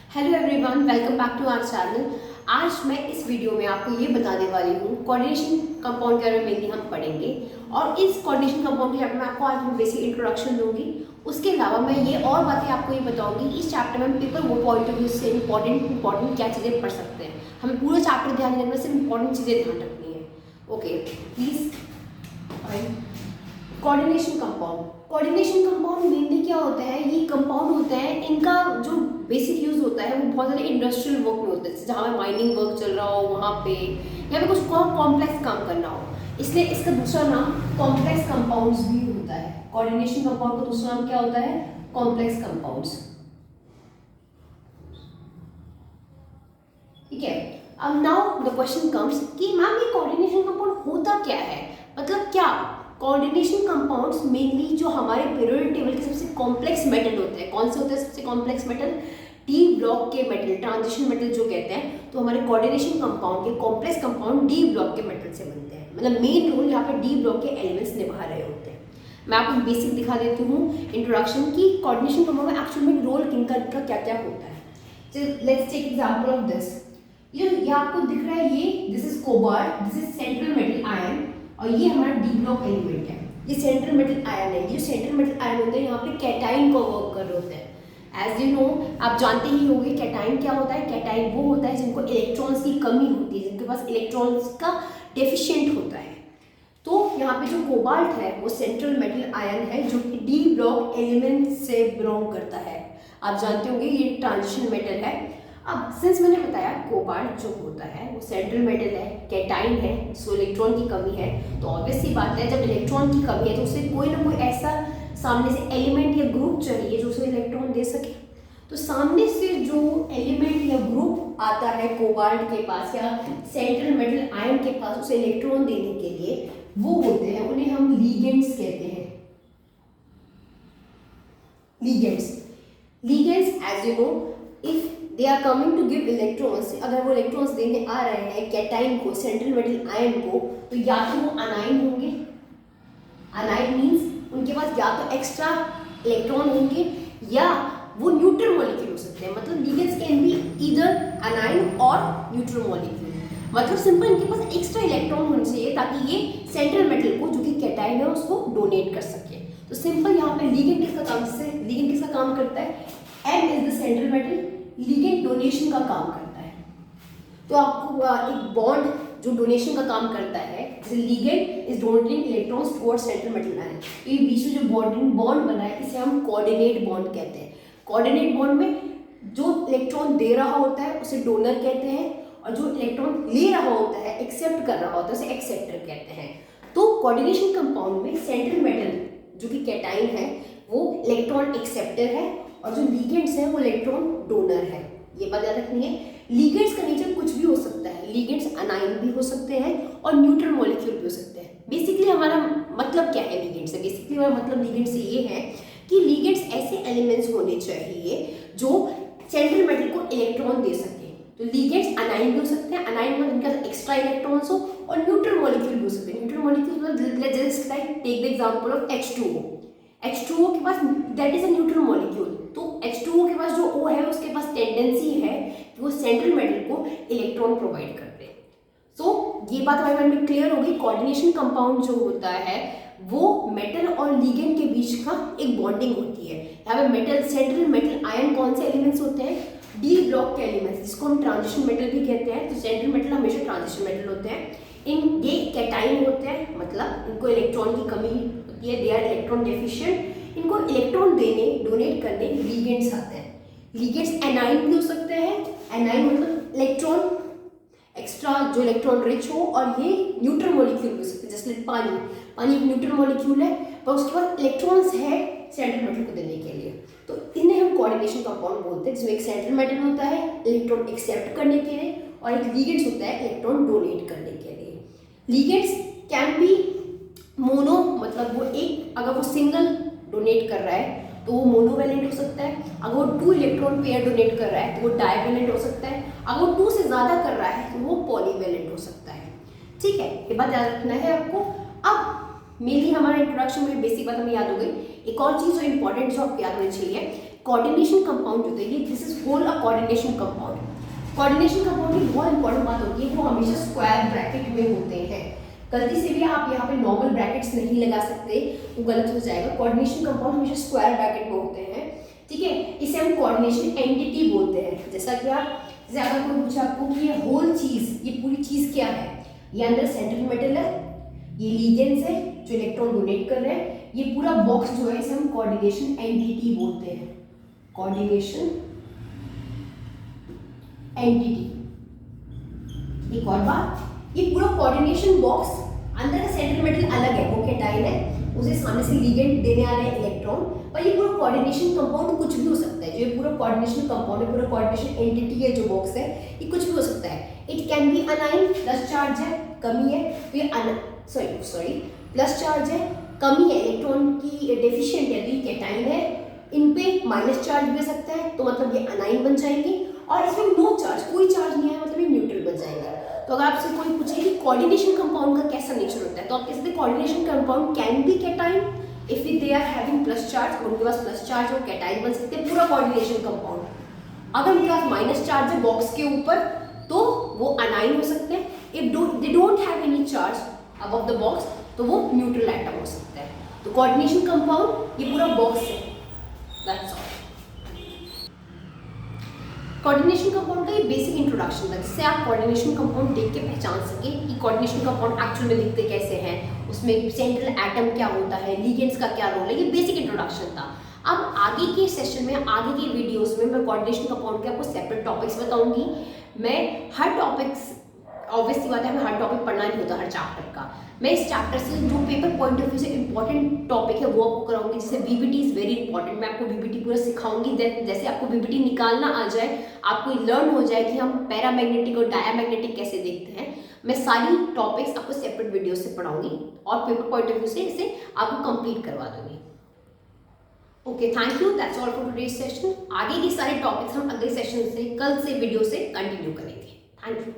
Hello everyone, welcome back to our channel. आज मैं इस वीडियो में आपको ये बताने वाली हूँ कोऑर्डिनेशन कंपाउंड के बारे में मेनली हम पढ़ेंगे। और इस कोऑर्डिनेशन कंपाउंड के चैप्टर में आपको आज मैं बेसिक इंट्रोडक्शन दूंगी। उसके अलावा मैं ये और बातें आपको ये बताऊंगी इस चैप्टर में पेपर वो पॉइंट ऑफ व्यू से इंपॉर्टेंट क्या चीज़ें पढ़ सकते हैं। हमें पूरा चैप्टर ध्यान देने में सिर्फ इंपॉर्टेंट चीज़ें ध्यान रखनी है। Okay please. Coordination compound mainly क्या होता है, ये कंपाउंड होता है, इनका जो बेसिक यूज होता है वो बहुत ज़्यादा इंडस्ट्रियल वर्क में होता है, जहाँ पे माइनिंग वर्क चल रहा हो वहाँ पे, या फिर कुछ कॉम्प्लेक्स काम करना हो, इसलिए इसका दूसरा नाम कॉम्प्लेक्स कंपाउंड्स भी होता है। कोऑर्डिनेशन कंपाउंड का दूसरा नाम क्या होता है? Complex compounds. ठीक है। अब नाउ द क्वेश्चन कम्स कि मैम ये कोऑर्डिनेशन कंपाउंड होता क्या है, मतलब क्या कोऑर्डिनेशन कंपाउंड्स मेनली जो हमारे पीरियोडिक टेबल के सबसे कॉम्प्लेक्स मेटल होते हैं। कौन से होते हैं सबसे कॉम्प्लेक्स मेटल? डी ब्लॉक के मेटल, ट्रांजिशन मेटल जो कहते हैं। तो हमारे कोऑर्डिनेशन कंपाउंड के कॉम्प्लेक्स कंपाउंड डी ब्लॉक के मेटल से बनते हैं, मतलब मेन रोल यहाँ पे डी ब्लॉक के एलिमेंट्स निभा रहे होते हैं। मैं आपको बेसिक दिखा देती हूँ इंट्रोडक्शन की कोऑर्डिनेशन कंपाउंड में एक्चुअल में रोल किनका क्या क्या होता है। Let's take example of this. ये आपको दिख रहा है, ये this is cobalt, this is central metal ion, और ये हमारा डी ब्लॉक एलिमेंट है। ये सेंट्रल मेटल आयन है। ये सेंट्रल मेटल आयन होते हैं, यहाँ पे कैटाइन को वर्क कर रहे होते हैं। एज यू नो, आप जानते ही होंगे कैटाइन क्या होता है। कैटाइन वो होता है जिनको इलेक्ट्रॉन्स की कमी होती है, जिनके पास इलेक्ट्रॉन्स का डेफिशिएंट होता है। तो यहाँ पे जो कोबाल्ट है वो सेंट्रल मेटल आयन है जो कि डी ब्लॉक एलिमेंट से बिलोंग करता है। आप जानते होंगे ये ट्रांजिशन मेटल है। अब सिंस मैंने बताया कोबाल्ट जो होता है वो सेंट्रल मेटल है, कैटाइन है, सो इलेक्ट्रॉन की कमी है, तो ऑब्वियस सी बात है जब इलेक्ट्रॉन की कमी है तो उसे कोई ना कोई ऐसा सामने से एलिमेंट या ग्रुप चाहिए जो उसे इलेक्ट्रॉन दे सके। तो सामने से जो एलिमेंट या ग्रुप आता है कोबाल्ट के पास या सेंट्रल मेटल आयन के पास उसे इलेक्ट्रॉन देने के लिए, वो होते हैं, उन्हें हम लीगेंड्स कहते हैं। Ligands as you know, if they are coming to give electrons, अगर वो इलेक्ट्रॉन्स देने आ रहे हैं कैटाइन को, सेंट्रल मेटल आयन को, तो या तो वो अनाइन होंगे। अनाइन मीन्स उनके पास या तो एक्स्ट्रा इलेक्ट्रॉन होंगे या वो न्यूट्रल मॉलिक्यूल हो सकते हैं। मतलब ligands can be either anion और न्यूट्रल मॉलिक्यूल। मतलब सिंपल इनके पास एक्स्ट्रा इलेक्ट्रॉन होने चाहिए ताकि ये सेंट्रल मेटल को जो कि कैटाइन है उसको डोनेट कर सके। तो सिंपल यहाँ पे लीगेंड किसका काम करता है? M is the central metal, ligand donation का काम करता है। तो आपको एक बॉन्ड जो डोनेशन का काम करता है, जैसे ligand is donating electrons towards central metal ion, तो ये बीच में जो बॉन्ड बना है इसे हम कोऑर्डिनेट बॉन्ड कहते हैं। कोऑर्डिनेट बॉन्ड में जो इलेक्ट्रॉन दे रहा होता है उसे डोनर कहते हैं, और जो इलेक्ट्रॉन ले रहा होता है, एक्सेप्ट कर रहा होता है, उसे एक्सेप्टर कहते हैं। तो कोऑर्डिनेशन कंपाउंड में सेंट्रल मेटल जो कि कैटाइन है वो इलेक्ट्रॉन एक्सेप्टर है, और जो लीगेंड्स है वो इलेक्ट्रॉन डोनर है। ये बात याद रखनी है। लीगेंड्स का नेचर कुछ भी हो सकता है। लीगेंड्स अनाइन भी हो सकते हैं और न्यूट्रल मॉलिक्यूल भी हो सकते हैं। बेसिकली हमारा मतलब क्या है लीगेंड से? बेसिकली हमारा मतलब लीगेंड से ये है कि लीगेंड्स ऐसे एलिमेंट्स होने चाहिए जो सेंट्रल मेटल को इलेक्ट्रॉन दे सके। तो लीगेंड्स अनाइन भी हो सकते हैं, अनाइन में उनके एक्स्ट्रा इलेक्ट्रॉन्स हो, और न्यूट्रल मॉलिक्यूल भी हो सकते हैं। Neutral molecule just like take the example of H2O। H2O के पास that is a neutral molecule. तो H2O के पास जो O है उसके पास टेंडेंसी है कि वो सेंट्रल मेटल को इलेक्ट्रॉन प्रोवाइड कर दे। सो ये बात हमारे माइंड में क्लियर होगी। कोऑर्डिनेशन कंपाउंड जो होता है वो मेटल और लीगेंड के बीच का एक बॉन्डिंग होती है। यहाँ पे मेटल, सेंट्रल मेटल आयन कौन से एलिमेंट्स होते हैं? डी ब्लॉक के एलिमेंट्स, जिसको हम ट्रांजिशन मेटल भी कहते हैं। तो सेंट्रल मेटल हमेशा ट्रांजिशन मेटल होते हैं। ये कैटाइन होते हैं, मतलब इनको इलेक्ट्रॉन की कमी होती है, दे आर इलेक्ट्रॉन डेफिशिएंट। इनको इलेक्ट्रॉन देने, डोनेट करने लीगेंड्स आते हैं। लीगेंड्स एनाइन भी हो सकते हैं। एनाइन मतलब इलेक्ट्रॉन एक्स्ट्रा, जो इलेक्ट्रॉन रिच हो, और ये न्यूट्रल मॉलिक्यूल हो सकते हैं, जैसे पानी एक न्यूट्रल मॉलिक्यूल है पर उसके पास इलेक्ट्रॉन्स है सेंट्रल मेटल को देने के लिए। तो इन्हें हम कोऑर्डिनेशन कंपाउंड बोलते हैं, जिसमें एक सेंट्रल मेटल होता है इलेक्ट्रॉन एक्सेप्ट करने के लिए, और एक लीगेंड्स होता है इलेक्ट्रॉन डोनेट करने के लिए। लीगेंड्स कैन बी मोनो, मतलब वो एक, अगर वो सिंगल डोनेट कर रहा है तो वो मोनोवैलेंट हो सकता है। अगर वो 2 इलेक्ट्रॉन पेयर डोनेट कर रहा है तो वो डाइवैलेंट हो सकता है। अगर वो 2 से ज़्यादा कर रहा है तो वो पॉलीवैलेंट हो सकता है। ठीक है, ये बात याद रखना है आपको। अब मेनली हमारा इंट्रोडक्शन में बेसिक बात हमें याद हो गई। एक और चीज़ जो इंपॉर्टेंट जो आपको याद होनी चाहिए, कोऑर्डिनेशन कंपाउंड जो होते हैं, this is whole a coordination compound. Coordination compound की बहुत इंपॉर्टेंट बात होती है, वो हमेशा स्क्वायर ब्रैकेट में होते हैं। गलती से भी आप यहाँ पे नॉर्मल ब्रैकेट्स नहीं लगा सकते, वो गलत हो जाएगा। कोऑर्डिनेशन कंपाउंड हमेशा स्क्वायर ब्रैकेट में होते हैं, ठीक है। इसे हम कोऑर्डिनेशन एंटिटी बोलते हैं। जैसा कि जैसे अगर कोई पूछे आपको कि ये होल चीज, ये पूरी चीज क्या है, ये अंदर सेंट्रल मेटल है, ये लिगेंड्स है जो इलेक्ट्रॉन डोनेट कर रहे हैं, ये पूरा बॉक्स जो है इसे हम कोऑर्डिनेशन एंटिटी बोलते हैं, कोऑर्डिनेशन एंटिटी। एक और बात, ये पूरा कोऑर्डिनेशन बॉक्स, अंदर का सेंट्रल मेटल अलग है, वो कैटाइन है, उसे सामने से लिगेंड देने आ रहे हैं इलेक्ट्रॉन, पर ये पूरा कोऑर्डिनेशन कंपाउंड कुछ भी हो सकता है। जो ये पूरा कोऑर्डिनेशन कंपाउंड है, पूरा कोऑर्डिनेशन एंटिटी है जो बॉक्स है, ये कुछ भी हो सकता है। It can be anion, plus charge है, कमी है तो ये सॉरी प्लस चार्ज है, कमी है, इलेक्ट्रॉन की डेफिशिएंट है तो ये कैटाइन है। इन पे माइनस चार्ज भी हो सकता है तो मतलब ये अनाइन बन जाएंगे, और इसमें नो चार्ज, कोई चार्ज नहीं है मतलब ये न्यूट्रल बन जाएगा। तो अगर आपसे कोई पूछे कि कोऑर्डिनेशन कंपाउंड का कैसा नेचर होता है, तो आप कह सकते हैं coordination compound can be cation if they are having plus charge, उनके पास प्लस चार्ज हो, कैटाइन बन सकते हैं पूरा कोऑर्डिनेशन कंपाउंड। अगर उनके पास माइनस चार्ज है बॉक्स के ऊपर तो वो अनाइन हो सकते हैं। If they don't have any charge above the box तो वो न्यूट्रल एटम हो सकता है। तो कोऑर्डिनेशन कंपाउंड ये पूरा बॉक्स है, दैट्स ऑल। कोऑर्डिनेशन कंपाउंड का ये बेसिक इंट्रोडक्शन था, जिससे आप कोऑर्डिनेशन कंपाउंड देख के पहचान सके कि कोऑर्डिनेशन कंपाउंड एक्चुअल में दिखते कैसे हैं, उसमें सेंट्रल एटम क्या होता है, लिगेंड्स का क्या रोल है, ये बेसिक इंट्रोडक्शन था। अब आगे के सेशन में, आगे के वीडियोस में मैं कोऑर्डिनेशन कंपाउंड के आपको सेपरेट टॉपिक्स बताऊंगी। मैं हर टॉपिक्स, ऑब्वियसली बात है हमें हर टॉपिक पढ़ना नहीं होता हर चैप्टर का, मैं इस चैप्टर से जो पेपर पॉइंट ऑफ व्यू से इंपॉर्टेंट टॉपिक है वो आपको कराऊंगी। जैसे वीबीटी इज वेरी इंपॉर्टेंट, मैं आपको वीबीटी पूरा सिखाऊंगी। जैसे आपको वीबीटी निकालना आ जाए, आपको लर्न हो जाए कि हम पैरामैग्नेटिक और डायामैग्नेटिक कैसे देखते हैं, मैं सारी टॉपिक्स आपको सेपरेट वीडियो से पढ़ाऊंगी और पेपर पॉइंट ऑफ व्यू से इसे आपको कंप्लीट करवा दूंगी। Okay, thank you, that's all for today's session. आगे की सारे टॉपिक्स हम अगले सेशन से, कल से वीडियो से कंटिन्यू करेंगे। Thank you.